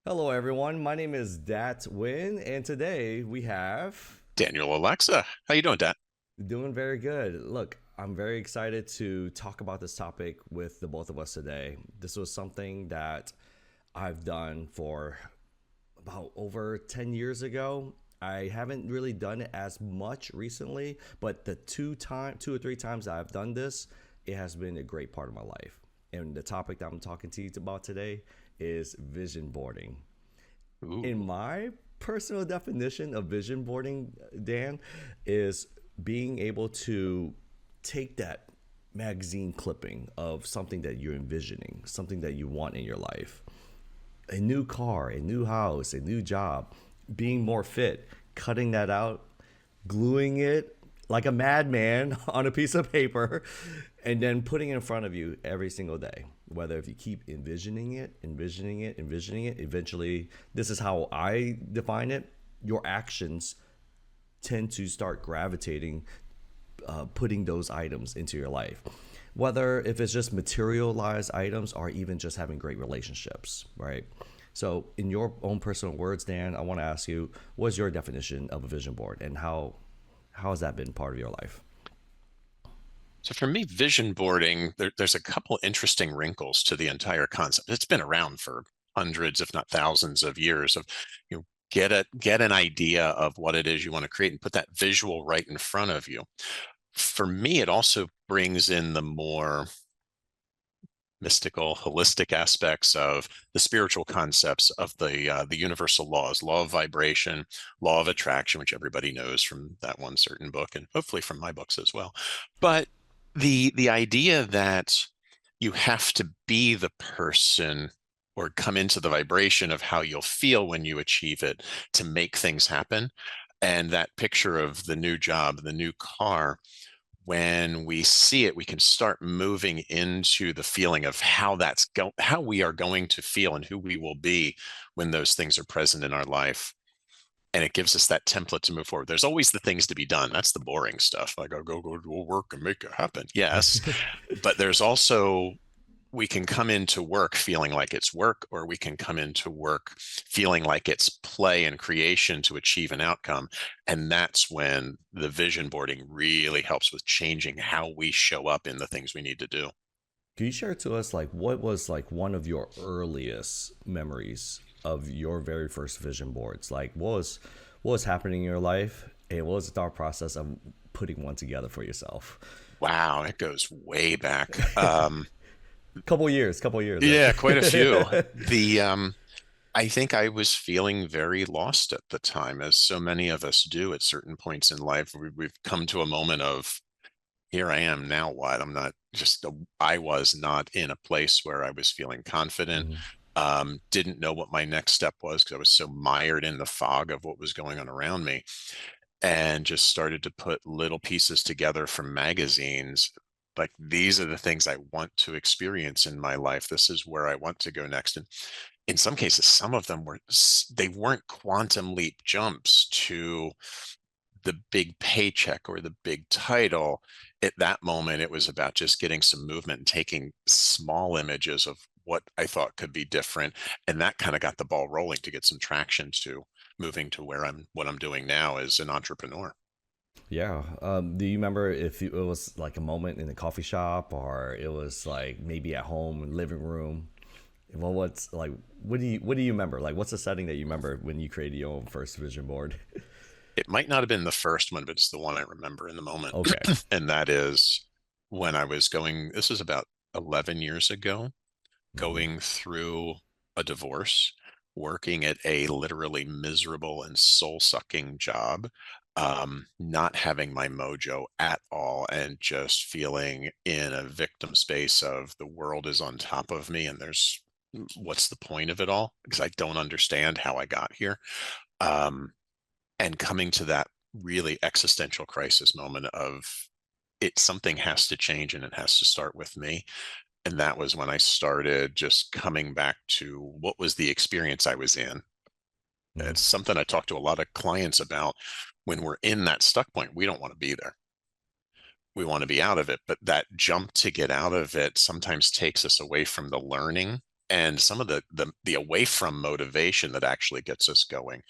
Hello, everyone. My name is Dat Nguyen, and today we have Daniel Alexa. How you doing, Dad? doing very good. Look, I'm very excited to talk about this topic with the both of us today. This was something that I've done for about over 10 years ago. I haven't really done it as much recently, but the two or three times that I've done this, it has been a great part of my life. And the topic that I'm talking to you about today is vision boarding. In Ooh. my personal definition of vision boarding, Dan, is being able to take that magazine clipping of something that you're envisioning, something that you want in your life, a new car, a new house, a new job, being more fit, cutting that out, gluing it like a madman on a piece of paper, and then putting it in front of you every single day. Whether if you keep envisioning it, envisioning it, envisioning it, eventually, this is how I define it. Your actions tend to start gravitating, putting those items into your life. Whether if it's just materialized items or even just having great relationships, right? So, in your own personal words, Dan, I want to ask you, what's your definition of a vision board, and how has that been part of your life? So for me, vision boarding, there's a couple interesting wrinkles to the entire concept. It's been around for hundreds, if not thousands of years of, get an idea of what it is you want to create and put that visual right in front of you. For me, it also brings in the more mystical, holistic aspects of the spiritual concepts of the universal laws, law of vibration, law of attraction, which everybody knows from that one certain book, and hopefully from my books as well. But the idea that you have to be the person or come into the vibration of how you'll feel when you achieve it to make things happen. And that picture of the new job, the new car, when we see it, we can start moving into the feeling of how we are going to feel and who we will be when those things are present in our life. And it gives us that template to move forward. There's always the things to be done. That's the boring stuff. Like, I'll go work and make it happen. Yes. But there's also, we can come into work feeling like it's work, or we can come into work feeling like it's play and creation to achieve an outcome. And that's when the vision boarding really helps with changing how we show up in the things we need to do. Can you share to us like what was like one of your earliest memories of your very first vision boards? Like what was happening in your life, and what was the thought process of putting one together for yourself? Wow, it goes way back. Couple years, right? Yeah, quite a few. I think I was feeling very lost at the time, as so many of us do at certain points in life. We've come to a moment of, here I am, now what? I'm not just, I was not in a place where I was feeling confident. Mhm. Didn't know what my next step was because I was so mired in the fog of what was going on around me, and just started to put little pieces together from magazines. Like, these are the things I want to experience in my life. This is where I want to go next. And in some cases, some of them they weren't quantum leap jumps to the big paycheck or the big title. At that moment, it was about just getting some movement and taking small images of what I thought could be different. And that kind of got the ball rolling to get some traction to moving to what I'm doing now as an entrepreneur. Yeah. Do you remember if it was like a moment in a coffee shop, or it was like maybe at home, living room? Well, what's like, what do you remember? Like, what's the setting that you remember when you created your own first vision board? It might not have been the first one, but it's the one I remember in the moment. Okay. And that is when I was going, this is about 11 years ago, Mm-hmm. going through a divorce, working at a literally miserable and soul-sucking job, not having my mojo at all, and just feeling in a victim space of the world is on top of me, and there's, what's the point of it all? Because I don't understand how I got here. Um, and coming to that really existential crisis moment of, something has to change and it has to start with me. And that was when I started just coming back to what was the experience I was in. Mm-hmm. It's something I talk to a lot of clients about. When we're in that stuck point, we don't want to be there. We want to be out of it. But that jump to get out of it sometimes takes us away from the learning and some of the away from motivation that actually gets us going.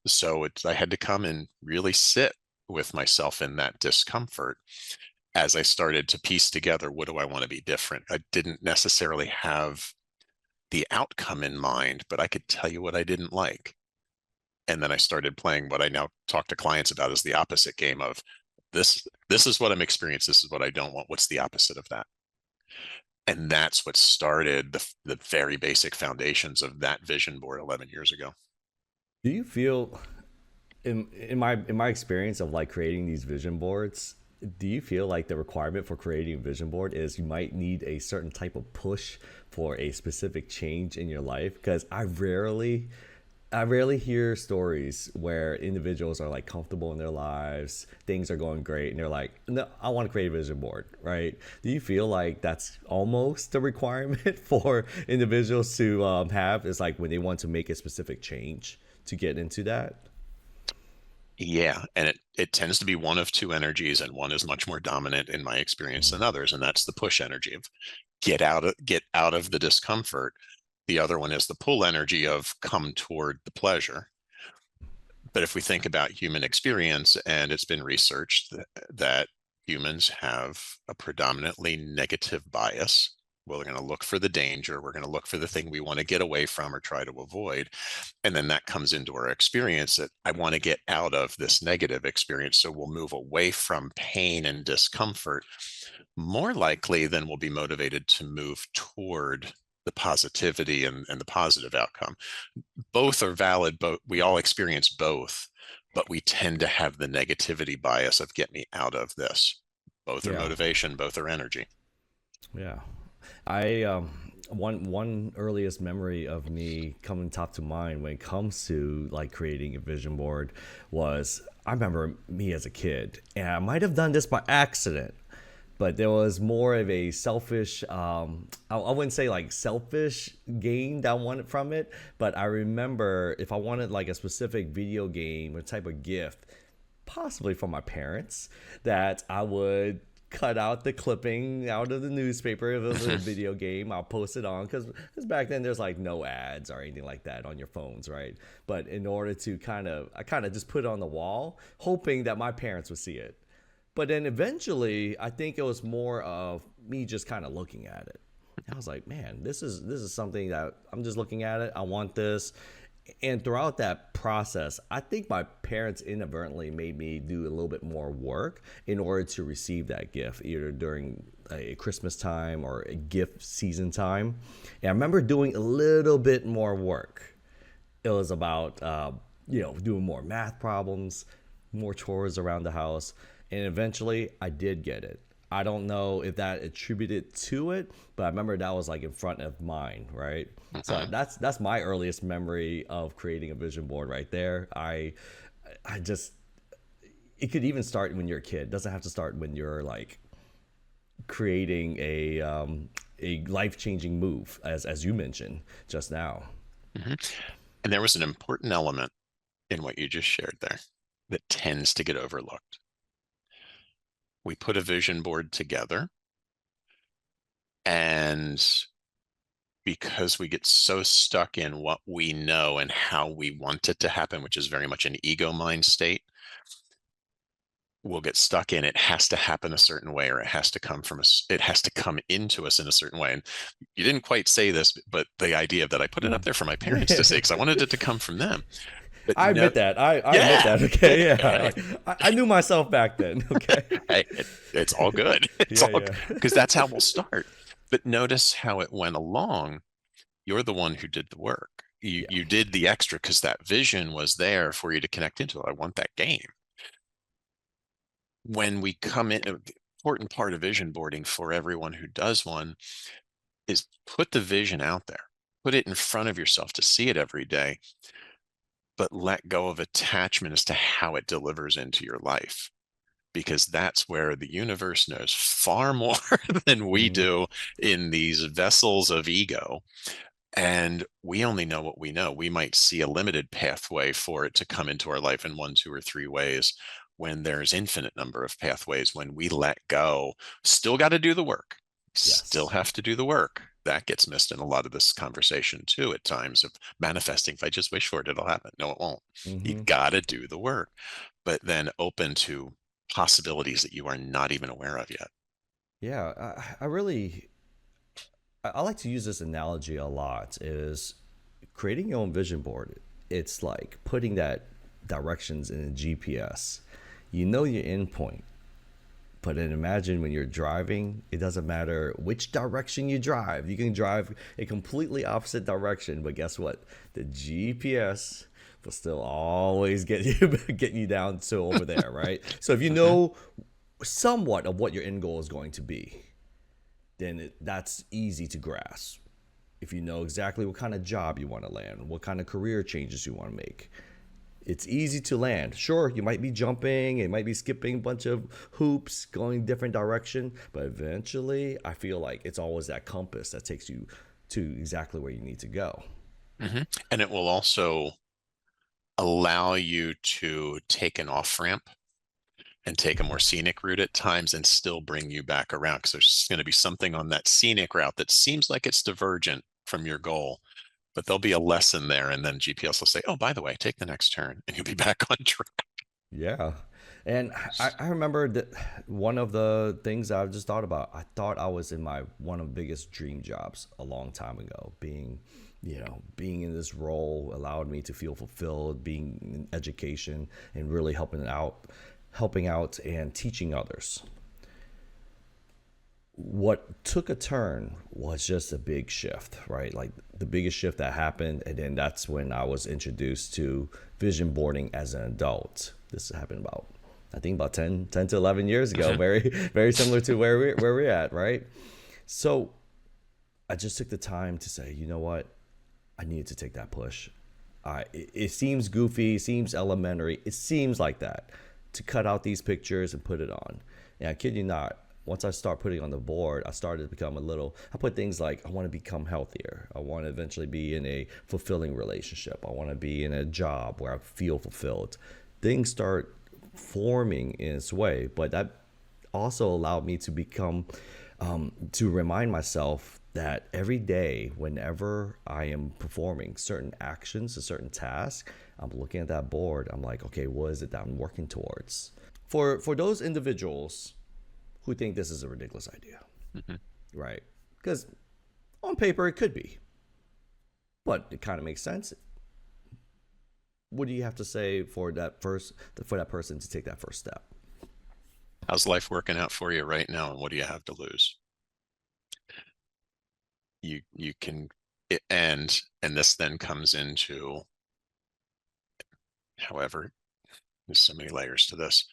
So I had to come and really sit with myself in that discomfort as I started to piece together, what do I want to be different? I didn't necessarily have the outcome in mind, but I could tell you what I didn't like. And then I started playing what I now talk to clients about as the opposite game of this is what I'm experiencing. This is what I don't want. What's the opposite of that? And that's what started the very basic foundations of that vision board 11 years ago. Do you feel in my experience of like creating these vision boards, do you feel like the requirement for creating a vision board is you might need a certain type of push for a specific change in your life? Because I rarely hear stories where individuals are like comfortable in their lives, things are going great, and they're like, "No, I want to create a vision board," right? Do you feel like that's almost a requirement for individuals to have? Is like when they want to make a specific change to get into that? Yeah, and it tends to be one of two energies, and one is much more dominant in my experience than others, and that's the push energy of get out of the discomfort. The other one is the pull energy of come toward the pleasure. But if we think about human experience, and it's been researched that humans have a predominantly negative bias. Well, we're going to look for the danger. We're going to look for the thing we want to get away from or try to avoid. And then that comes into our experience that I want to get out of this negative experience. So we'll move away from pain and discomfort more likely than we'll be motivated to move toward the positivity and the positive outcome. Both are valid, but we all experience both, but we tend to have the negativity bias of get me out of this. Both are Yeah. motivation, both are energy. Yeah, I one earliest memory of me coming top to mind when it comes to like creating a vision board was I remember me as a kid, and I might have done this by accident, but there was more of a selfish I wouldn't say like selfish gain that I wanted from it, but I remember if I wanted like a specific video game or type of gift, possibly from my parents, that I would cut out the clipping out of the newspaper. If it was a video game, I'll post it on because back then there's like no ads or anything like that on your phones, right? But in order to I kind of just put it on the wall, hoping that my parents would see it. But then eventually, I think it was more of me just kind of looking at it. I was like, man, this is something that I'm just looking at it. I want this. And throughout that process, I think my parents inadvertently made me do a little bit more work in order to receive that gift, either during a Christmas time or a gift season time. And I remember doing a little bit more work. It was about, doing more math problems, more chores around the house. And eventually I did get it. I don't know if that attributed to it, but I remember that was like in front of mine, right? So that's my earliest memory of creating a vision board right there. I just it could even start when you're a kid. It doesn't have to start when you're like creating a life-changing move as you mentioned just now. Mhm. And there was an important element in what you just shared there that tends to get overlooked. We put a vision board together, and because we get so stuck in what we know and how we want it to happen, which is very much an ego mind state, we'll get stuck in it has to happen a certain way, or it has to come from us, it has to come into us in a certain way. And you didn't quite say this, but the idea that I put it up there for my parents to say, because I wanted it to come from them. But I no, admit that. I admit yeah, that. Okay, yeah. hey, Like, I knew myself back then. Okay. hey, it's all good. It's Yeah, all yeah. because that's how we'll start. But notice how it went along. You're the one who did the work. You Yeah. you did the extra because that vision was there for you to connect into. I want that game. When we come in, the important part of vision boarding for everyone who does one is put the vision out there, put it in front of yourself to see it every day, but let go of attachment as to how it delivers into your life. Because that's where the universe knows far more than we Mhm. do in these vessels of ego. And we only know what we know. We might see a limited pathway for it to come into our life in one, two, or three ways when there's infinite number of pathways. When we let go, still got to do the work, still Yes. have to do the work, that gets missed in a lot of this conversation too, at times, of manifesting. If I just wish for it, it'll happen. No, it won't. You Hmm. got to do the work, but then open to possibilities that you are not even aware of yet. Yeah, I really I like to use this analogy a lot. Is creating your own vision board. It's like putting that directions in a GPS. You know your endpoint, but then imagine when you're driving, it doesn't matter which direction you drive. You can drive a completely opposite direction, but guess what? The GPS will still always get you get you down to over there, right? So if you Mhm. know somewhat of what your end goal is going to be, then that's easy to grasp. If you know exactly what kind of job you want to land, what kind of career changes you want to make, it's easy to land. Sure, you might be jumping, it might be skipping a bunch of hoops, going different direction, but eventually I feel like it's always that compass that takes you to exactly where you need to go. And it will also allow you to take an off ramp and take a more scenic route at times and still bring you back around, because there's going to be something on that scenic route that seems like it's divergent from your goal, but there'll be a lesson there. And then GPS will say, oh, by the way, take the next turn, and you'll be back on track. Yeah. And I remember that one of the things I just thought about, I thought I was in my one of the biggest dream jobs a long time ago. Being in this role allowed me to feel fulfilled, being in education and really helping out and teaching others. What took a turn was just a big shift, right? Like the biggest shift that happened. And then that's when I was introduced to vision boarding as an adult. This happened about, I think about 10 to 11 years ago. Mhm. Very, very similar to where we're at, right? So I just took the time to say, you know what? I needed to take that push. It seems goofy, it seems elementary, it seems like that, to cut out these pictures and put it on. And I kid you not, once I start putting on the board, I started to become I put things like, I want to become healthier. I want to eventually be in a fulfilling relationship. I want to be in a job where I feel fulfilled. Things start forming in its way, but that also allowed me to to remind myself that every day, whenever I am performing certain actions, a certain task, I'm looking at that board. I'm like, okay, what is it that I'm working towards? For those individuals who think this is a ridiculous idea, Mhm. right? Because on paper it could be, but it kind of makes sense. What do you have to say for that person to take that first step? How's life working out for you right now, and what do you have to lose? You can and this then comes into, however, there's so many layers to this.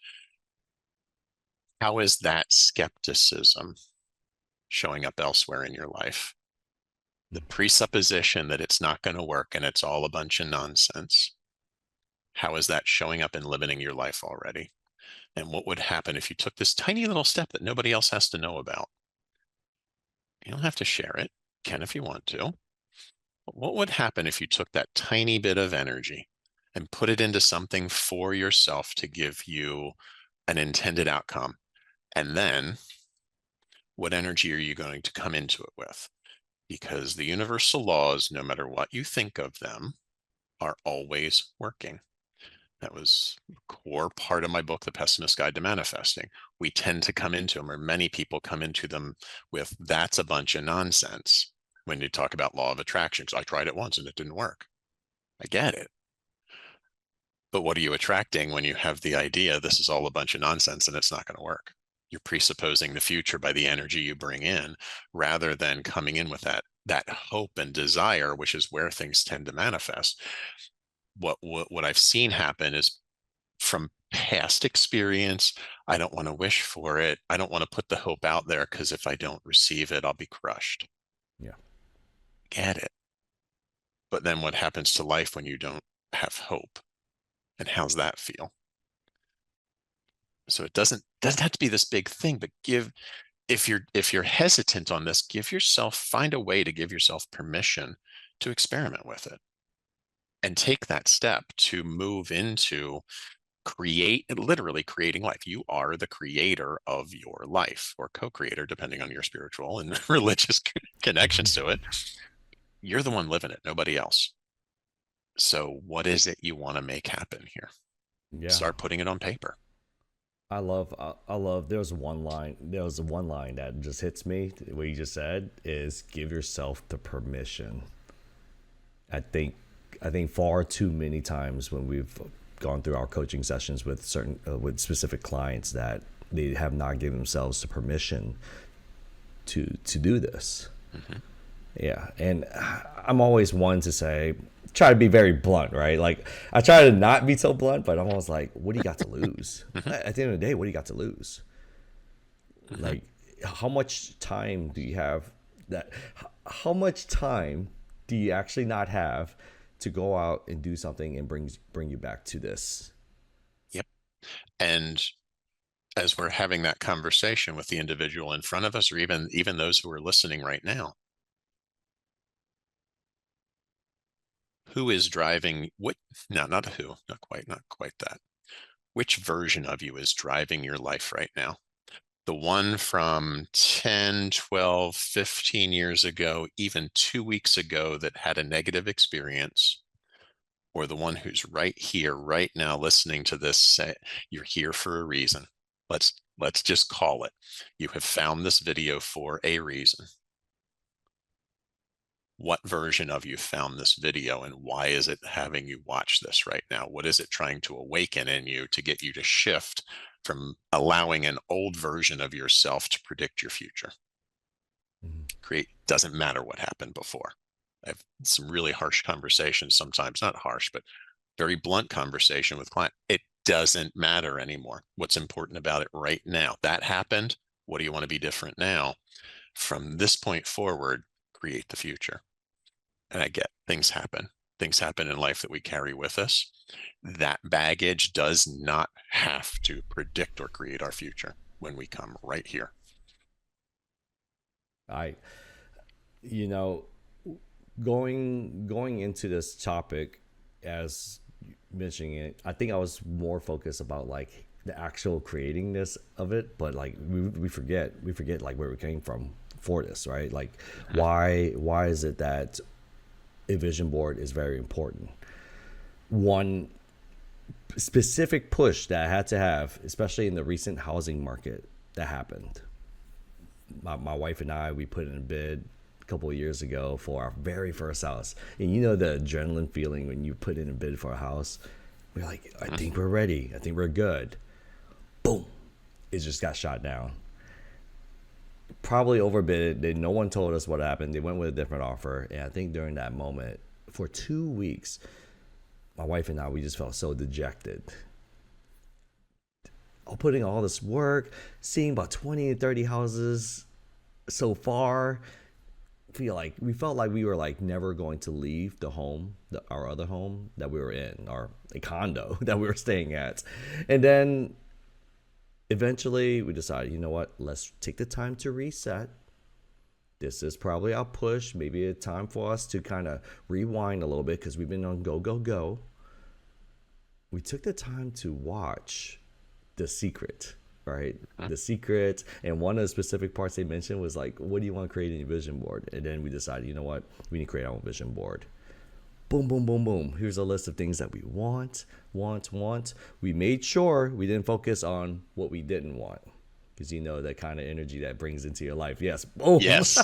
How is that skepticism showing up elsewhere in your life? The presupposition that it's not going to work and it's all a bunch of nonsense. How is that showing up and limiting your life already? And what would happen if you took this tiny little step that nobody else has to know about? You don't have to share it. You can if you want to. But what would happen if you took that tiny bit of energy and put it into something for yourself to give you an intended outcome? And then what energy are you going to come into it with? Because the universal laws, no matter what you think of them, are always working. That was a core part of my book, The Pessimist's Guide to Manifesting. We tend to come into them, or many people come into them with, that's a bunch of nonsense. When you talk about law of attraction, because I tried it once and it didn't work. I get it. But what are you attracting when you have the idea this is all a bunch of nonsense and it's not going to work? You're presupposing the future by the energy you bring in, rather than coming in with that hope and desire, which is where things tend to manifest. What I've seen happen is, from past experience, I don't want to wish for it. I don't want to put the hope out there, because if I don't receive it, I'll be crushed. Yeah. Get it. But then what happens to life when you don't have hope? And how's that feel? So it doesn't have to be this big thing, but if you're hesitant on this, find a way to give yourself permission to experiment with it and take that step to move into literally creating life. You are the creator of your life, or co-creator, depending on your spiritual and religious connections to it. You're the one living it, nobody else. So what is it you want to make happen here? Yeah. Start putting it on paper. I love, there's one line that just hits me. What you just said is give yourself the permission. I think far too many times when we've gone through our coaching sessions with with specific clients, that they have not given themselves the permission to do this. Mm-hmm. Yeah. And I'm always one to say, try to be very blunt, right? Like, I try to not be so blunt, but I'm always like, what do you got to lose? At the end of the day, what do you got to lose? Like, how much time do you have how much time do you actually not have to go out and do something and bring you back to this? Yep. And as we're having that conversation with the individual in front of us, or even those who are listening right now, who is driving what? No, not who, not quite that. Which version of you is driving your life right now? The one from 10, 12, 15 years ago, even 2 weeks ago, that had a negative experience, or the one who's right here, right now, listening to this, say, you're here for a reason. Let's just call it. You have found this video for a reason. What version of you found this video, and why is it having you watch this right now? What is it trying to awaken in you to get you to shift from allowing an old version of yourself to predict your future? Doesn't matter what happened before. I have some really harsh conversations sometimes, not harsh, but very blunt conversation with client. It doesn't matter anymore. What's important about it right now? That happened. What do you want to be different now? From this point forward, create the future. And I get things happen in life that we carry with us. That baggage does not have to predict or create our future when we come right here. You know, going into this topic, as mentioning it, I think I was more focused about like the actual creating this of it, but like we forget like where we came from for this, right? Like, why is it that a vision board is very important? One specific push that I had to have, especially in the recent housing market that happened. My wife and I, we put in a bid a couple of years ago for our very first house. And you know the adrenaline feeling when you put in a bid for a house? We're like, I think we're ready. I think we're good. Boom. It just got shot down. Probably overbid. No one told us what happened. They went with a different offer. And I think during that moment, for 2 weeks, my wife and I, we just felt so dejected. Putting all this work, seeing about 20 and 30 houses so far, we felt like we were like never going to leave the home, our other home that we were in, or a condo that we were staying at. And then eventually we decided, you know what, let's take the time to reset. This is probably our push, maybe a time for us to kind of rewind a little bit because we've been on go. We took the time to watch The Secret, right? The Secret. And one of the specific parts they mentioned was like, what do you want to create in your vision board? And then we decided, you know what? We need to create our own vision board. Boom, boom, boom, boom. Here's a list of things that we want. We made sure we didn't focus on what we didn't want. Because you know that kind of energy that brings into your life. Yes. Boom. Yes.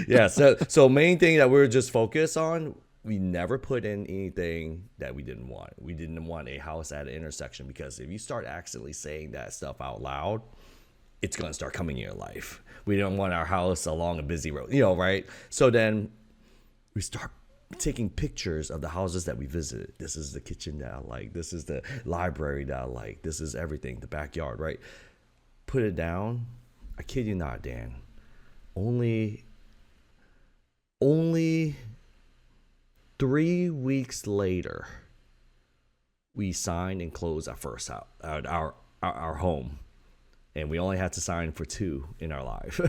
Yeah. So main thing that we were just focused on, we never put in anything that we didn't want. We didn't want a house at an intersection, because if you start accidentally saying that stuff out loud, it's going to start coming in your life. We don't want our house along a busy road, right? So then we start taking pictures of the houses that we visited. This is the kitchen that I like. This is the library that I like. This is everything, the backyard, right? Put it down. I kid you not, Dan. Only 3 weeks later, we signed and closed our first house, our home, and we only had to sign for 2 in our life.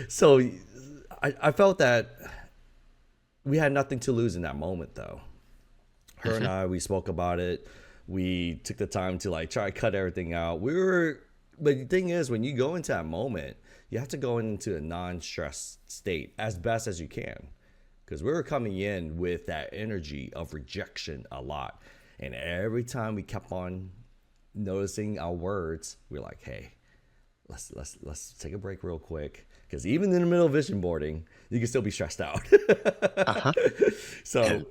So I felt that we had nothing to lose in that moment, though. Her and I, we spoke about it. We took the time to like try to cut everything out. But the thing is, when you go into that moment, you have to go into a non-stress state as best as you can, because we were coming in with that energy of rejection a lot, and every time we kept on noticing our words, we're like, hey, let's take a break real quick, because even in the middle of vision boarding, you can still be stressed out. Uh-huh. so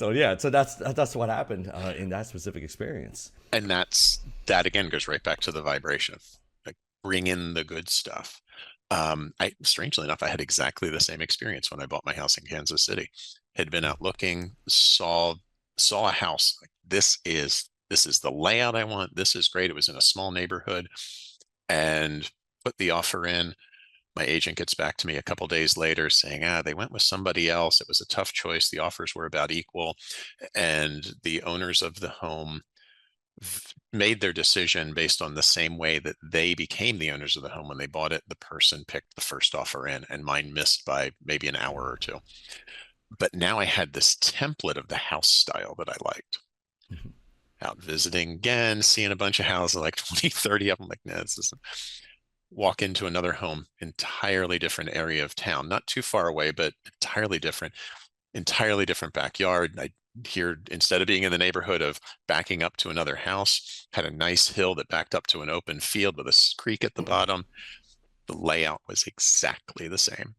And so that's what happened in that specific experience. and that again goes right back to the vibration. Like, bring in the good stuff. I strangely enough, I had exactly the same experience when I bought my house in Kansas City. Had been out looking, saw a house. Like, this is the layout I want. This is great. It was in a small neighborhood, and put the offer in. My agent gets back to me a couple days later saying, they went with somebody else. It was a tough choice. The offers were about equal, and the owners of the home made their decision based on the same way that they became the owners of the home when they bought it. The person picked the first offer in, and mine missed by maybe an hour or two. But now I had this template of the house style that I liked. Out visiting again, seeing a bunch of houses, like 20, 30 of them. Like, nah, this is walk into another home, entirely different area of town, not too far away, but entirely different backyard. I here, instead of being in the neighborhood of backing up to another house, had a nice hill that backed up to an open field with a creek at the bottom. The layout was exactly the same.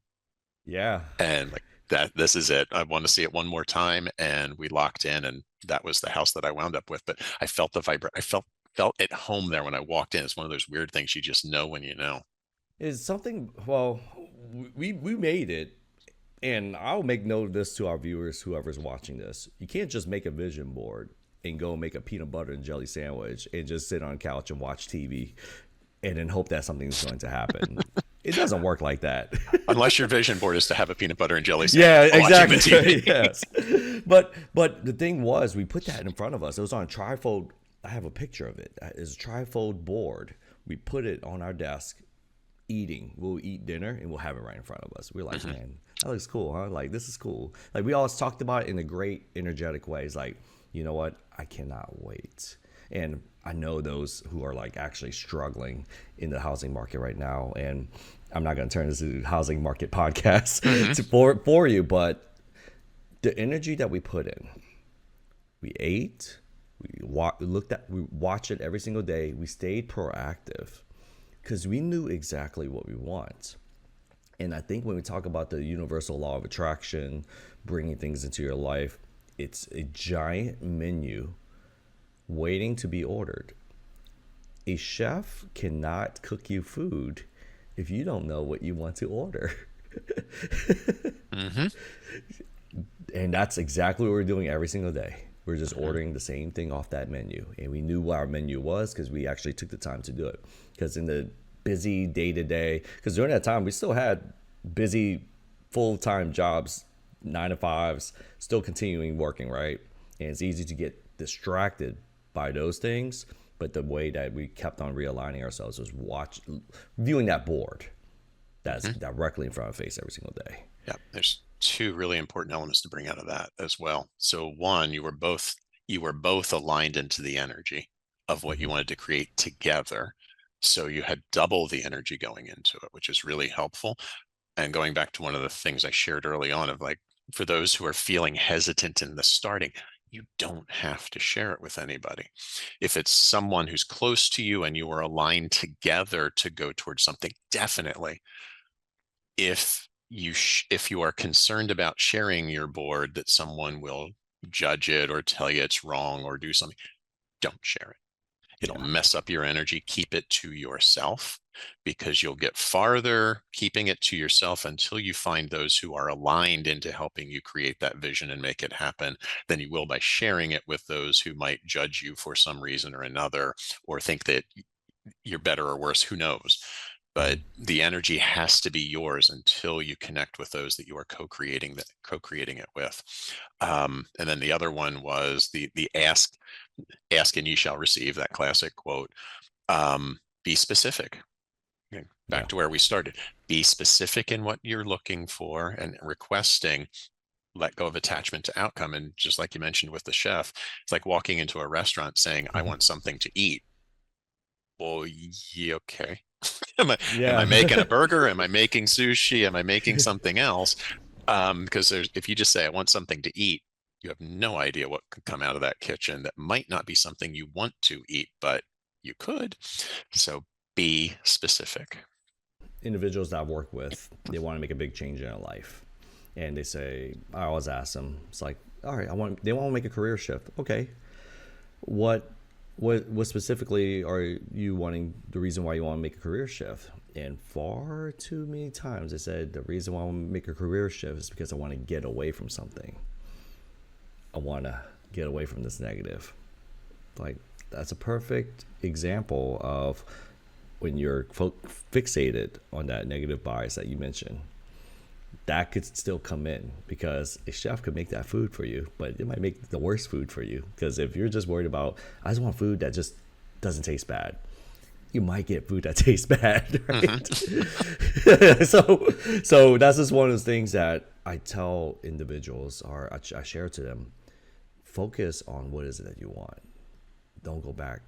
Yeah. And like that, this is it. I want to see it one more time. And we locked in, and that was the house that I wound up with. But I felt I felt at home there when I walked in. It's one of those weird things you just know when you know. Is something, well, we made it, and I'll make note of this to our viewers, whoever's watching this. You can't just make a vision board and go make a peanut butter and jelly sandwich and just sit on a couch and watch TV and then hope that something's going to happen. It doesn't work like that. Unless your vision board is to have a peanut butter and jelly Yeah, sandwich while watching exactly. the TV. Yes. But the thing was, we put that in front of us. It was on a trifold. I have a picture of it. It's a trifold board. We put it on our desk, eating. We'll eat dinner and we'll have it right in front of us. We're like, man, that looks cool, huh? Like, this is cool. Like, we always talked about it in a great, energetic way. It's like, you know what? I cannot wait. And I know those who are like actually struggling in the housing market right now. And I'm not going to turn this into a housing market podcast for you, but the energy that we put in, we ate, we watch it every single day. We stayed proactive because we knew exactly what we want. And I think when we talk about the universal law of attraction, bringing things into your life, it's a giant menu waiting to be ordered. A chef cannot cook you food if you don't know what you want to order. Mm-hmm. And that's exactly what we're doing every single day. We're just ordering the same thing off that menu. And we knew what our menu was because we actually took the time to do it. Because in the busy day-to-day, because during that time, we still had busy full-time jobs, 9 to 5s, still continuing working, right? And it's easy to get distracted by those things. But the way that we kept on realigning ourselves was viewing that board that's directly in front of our face every single day. Yeah, there's two really important elements to bring out of that as well. So one, you were both aligned into the energy of what you wanted to create together. So you had double the energy going into it, which is really helpful. And going back to one of the things I shared early on of like, for those who are feeling hesitant in the starting, you don't have to share it with anybody. If it's someone who's close to you and you are aligned together to go towards something, definitely. If you are concerned about sharing your board that someone will judge it or tell you it's wrong or do something, don't share it. It'll mess up your energy. Keep it to yourself, because you'll get farther keeping it to yourself until you find those who are aligned into helping you create that vision and make it happen than you will by sharing it with those who might judge you for some reason or another, or think that you're better or worse, who knows. But the energy has to be yours until you connect with those that you are co-creating it with. And then the other one was the ask and ye shall receive, that classic quote. Be specific. Back to where we started. Be specific in what you're looking for and requesting, let go of attachment to outcome. And just like you mentioned with the chef, it's like walking into a restaurant saying, I want something to eat. Well, yeah, okay. Am I Yeah. making a burger? Am I making sushi? Am I making something else? Because if you just say, I want something to eat, you have no idea what could come out of that kitchen that might not be something you want to eat, but you could. So be specific. Individuals that I've worked with, they want to make a big change in their life, and they say, I always ask them, it's like, all right, they want to make a career shift. Okay, what what specifically are you wanting, the reason why you want to make a career shift? And far too many times they said the reason why I want to make a career shift is because I want to get away from something. I want to get away from this negative. Like, that's a perfect example of when you're fixated on that negative bias that you mentioned. That could still come in, because a chef could make that food for you, but it might make the worst food for you. Because if you're just worried about, I just want food that just doesn't taste bad, you might get food that tastes bad, right? Mm-hmm. So that's just one of those things that I tell individuals, or I share to them. Focus on what is it that you want. Don't go back.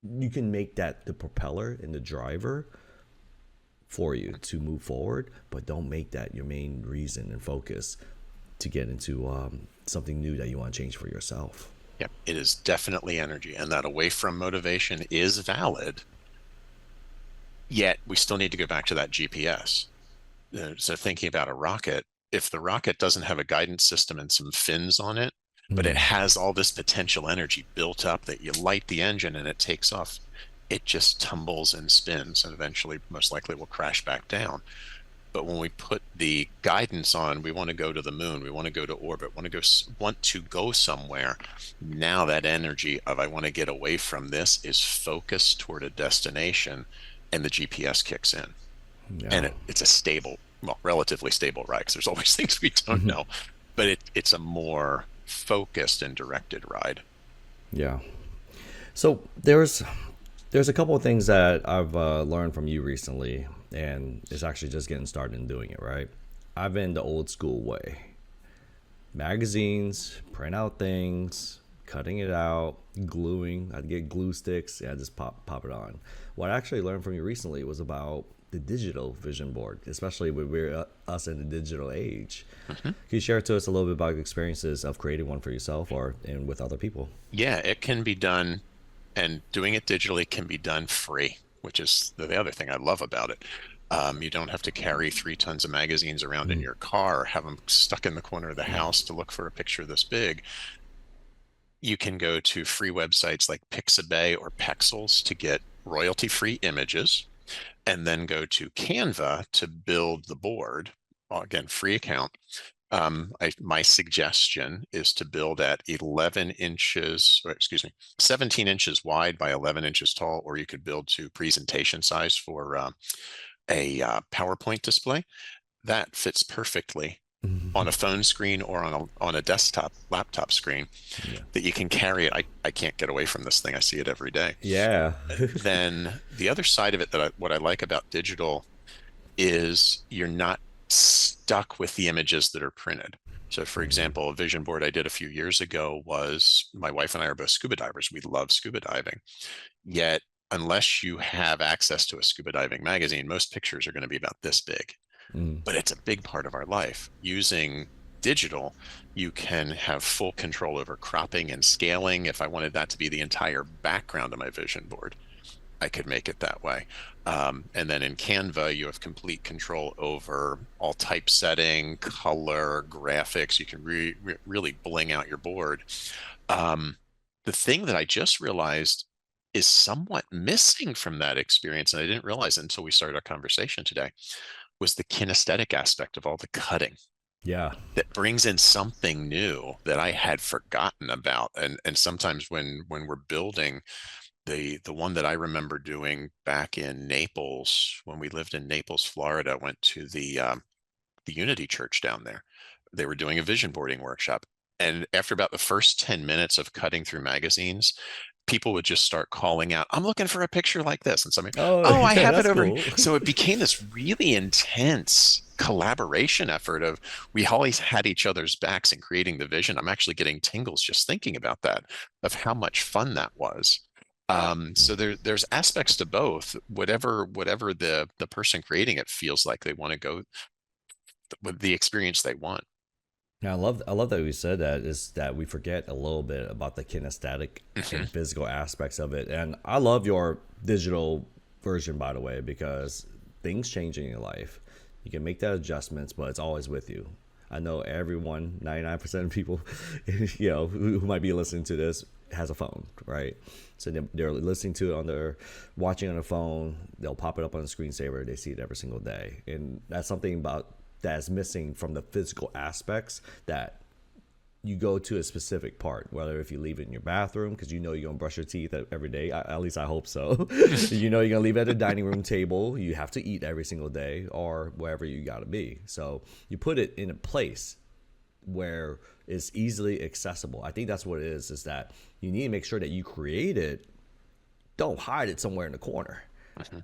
You can make that the propeller and the driver for you to move forward, but don't make that your main reason and focus to get into something new that you want to change for yourself. Yep, it is definitely energy, and that away from motivation is valid. Yet we still need to go back to that GPS. So thinking about a rocket, if the rocket doesn't have a guidance system and some fins on it, but it has all this potential energy built up that you light the engine and it takes off, it just tumbles and spins and eventually most likely will crash back down. But when we put the guidance on, we want to go to the moon, we want to go to orbit, want to go somewhere. Now that energy of I want to get away from this is focused toward a destination, and the GPS kicks in. Yeah. And it's a stable, well, relatively stable ride, because there's always things we don't know, but it's a more focused and directed ride. Yeah. So there's a couple of things that I've learned from you recently, and it's actually just getting started in doing it, right? I've been the old school way. Magazines, print out things, cutting it out, gluing. I'd get glue sticks, and I'd just pop it on. What I actually learned from you recently was about the digital vision board, especially when we're us in the digital age. Can you share to us a little bit about experiences of creating one for yourself or and with other people? Yeah, it can be done, and doing it digitally can be done free, which is the other thing I love about it. You don't have to carry 3 tons of magazines around in your car or have them stuck in the corner of the house to look for a picture this big. You can go to free websites like Pixabay or Pexels to get royalty-free images, and then go to Canva to build the board. Again, free account. My suggestion is to build at 11 inches, or excuse me, 17 inches wide by 11 inches tall, or you could build to presentation size for a PowerPoint display. That fits perfectly on a phone screen or on a desktop, laptop screen, that you can carry it. I can't get away from this thing. I see it every day. Yeah. Then the other side of it what I like about digital is you're not stuck with the images that are printed. So for example, a vision board I did a few years ago was, my wife and I are both scuba divers. We love scuba diving. Yet, unless you have access to a scuba diving magazine, most pictures are going to be about this big. But it's a big part of our life. Using digital, you can have full control over cropping and scaling. If I wanted that to be the entire background of my vision board, I could make it that way. And then in Canva, you have complete control over all typesetting, color, graphics. You can really bling out your board. The thing that I just realized is somewhat missing from that experience, and I didn't realize it until we started our conversation today, was the kinesthetic aspect of all the cutting. Yeah. That brings in something new that I had forgotten about. And sometimes when we're building, the one that I remember doing back in Naples, when we lived in Naples, Florida, went to the Unity Church down there. They were doing a vision boarding workshop. And after about the first 10 minutes of cutting through magazines, people would just start calling out, I'm looking for a picture like this. And somebody, Oh, oh, I yeah, have it that's over. cool. So it became this really intense collaboration effort of we always had each other's backs in creating the vision. I'm actually getting tingles just thinking about that, of how much fun that was. So there's aspects to both. Whatever the person creating it feels like they want to go with the experience they want. Yeah, I love that we said that, is that we forget a little bit about the kinesthetic and Hmm. physical aspects of it. And I love your digital version, by the way, because things change in your life. You can make that adjustments, but it's always with you. I know everyone, 99% of people, who might be listening to this has a phone, right? So they're listening to it on their, watching on their phone. They'll pop it up on the screensaver. They see it every single day, and that's something about that's missing from the physical aspects, that you go to a specific part, whether if you leave it in your bathroom because you know you're gonna brush your teeth every day. At least I hope so. You know you're gonna leave it at the dining room table. You have to eat every single day, or wherever you gotta be. So you put it in a place where it's easily accessible. I think that's what it is that you need to make sure that you create it. Don't hide it somewhere in the corner. Hmm.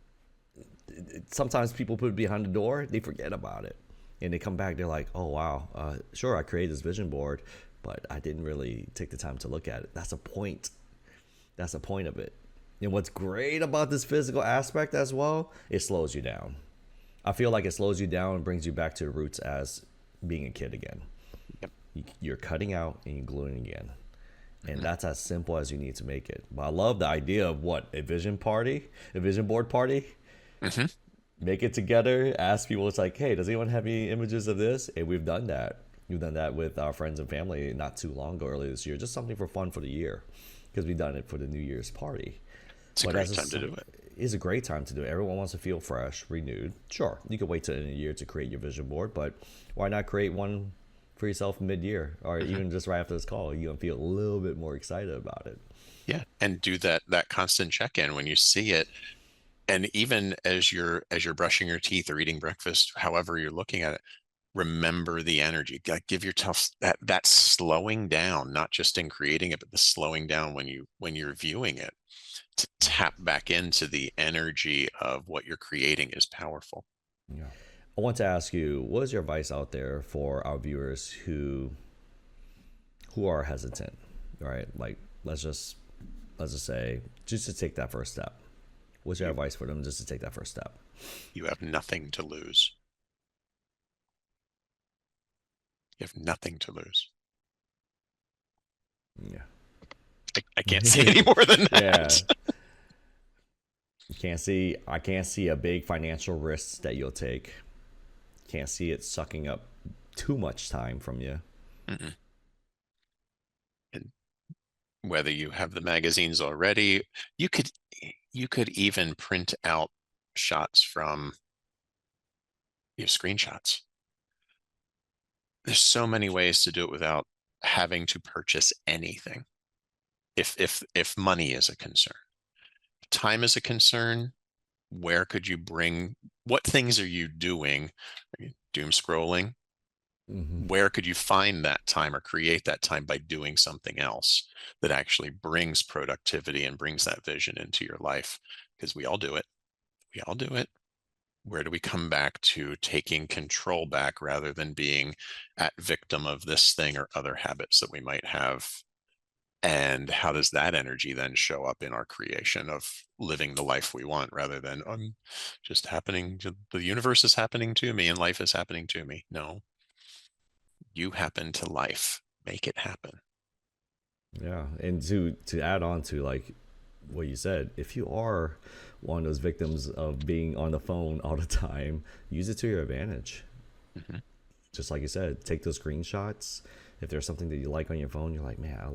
Sometimes people put it behind the door, they forget about it, and they come back, they're like, oh wow, sure, I created this vision board, but I didn't really take the time to look at it. That's a point. That's the point of it. And what's great about this physical aspect as well, it slows you down. I feel like it slows you down and brings you back to the roots as being a kid again. Yep. You're cutting out and you're gluing again, and Hmm. that's as simple as you need to make it. But I love the idea of what a vision party, a vision board party. Hmm. Make it together, ask people, it's like, hey, does anyone have any images of this? And we've done that. We've done that with our friends and family not too long ago, earlier this year, just something for fun for the year, because we've done it for the New Year's party. It's a But great time to do it. it's a great time to do it. Everyone wants to feel fresh, renewed. Sure, you could wait till in a year to create your vision board, but why not create one for yourself mid-year, or Hmm. even just right after this call? You're gonna feel a little bit more excited about it. Yeah, and do that constant check-in when you see it. And even as you're brushing your teeth or eating breakfast, however you're looking at it, remember the energy. Like, give yourself that slowing down, not just in creating it, but the slowing down when you're viewing it, to tap back into the energy of what you're creating is powerful. Yeah. I want to ask you, what is your advice out there for our viewers who are hesitant, right? Like, let's just say, just to take that first step. What's your You advice for them just to take that first step? you have nothing to lose. You have nothing to lose. Yeah. I can't say any more than Yeah. that. I can't see a big financial risk that you'll take. Can't see it sucking up too much time from you. Mm-mm. And whether you have the magazines already, you could you could even print out shots from your screenshots. There's so many ways to do it without having to purchase anything. If money is a concern, time is a concern, where could you bring, what things are you doing? Are you doom scrolling? Hmm. Where could you find that time or create that time by doing something else that actually brings productivity and brings that vision into your life? Because we all do it. We all do it. Where do we come back to taking control back rather than being at victim of this thing or other habits that we might have? And how does that energy then show up in our creation of living the life we want rather than just happening to, the universe is happening to me and life is happening to me? No, you happen to life. Make it happen. Yeah, and to add on to like what you said, if you are one of those victims of being on the phone all the time, use it to your advantage. Hmm. Just like you said, take those screenshots. If there's something that you like on your phone, you're like, man, I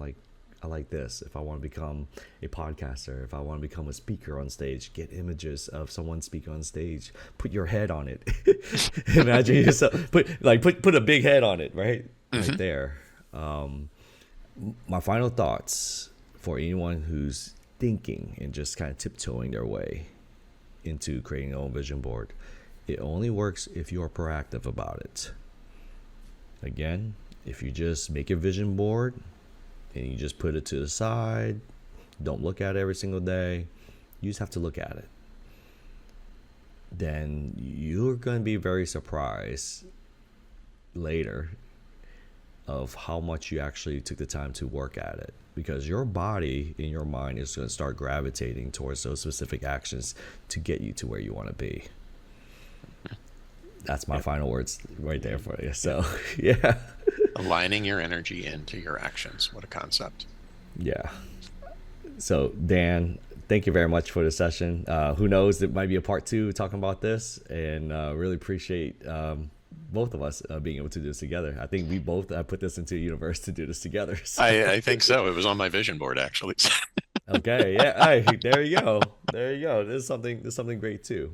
like this. If I want to become a podcaster, if I want to become a speaker on stage, get images of someone speaking on stage. Put your head on it. Imagine yourself. Put a big head on it, right? Right Hmm. there. My final thoughts for anyone who's thinking and just kind of tiptoeing their way into creating their own vision board. It only works if you are proactive about it. Again, if you just make a vision board and you just put it to the side, don't look at it every single day, you just have to look at it, then you're going to be very surprised later of how much you actually took the time to work at it, because your body and your mind is going to start gravitating towards those specific actions to get you to where you want to be. That's my final words right there for you. So yeah, aligning your energy into your actions. What a concept. Yeah. So Dan, thank you very much for the session. Who knows, it might be a part 2 talking about this, and really appreciate both of us being able to do this together. I think we both put this into the universe to do this together. So. I think so. It was on my vision board, actually. Okay. Yeah. Hey, there you go. There you go. This is something great too.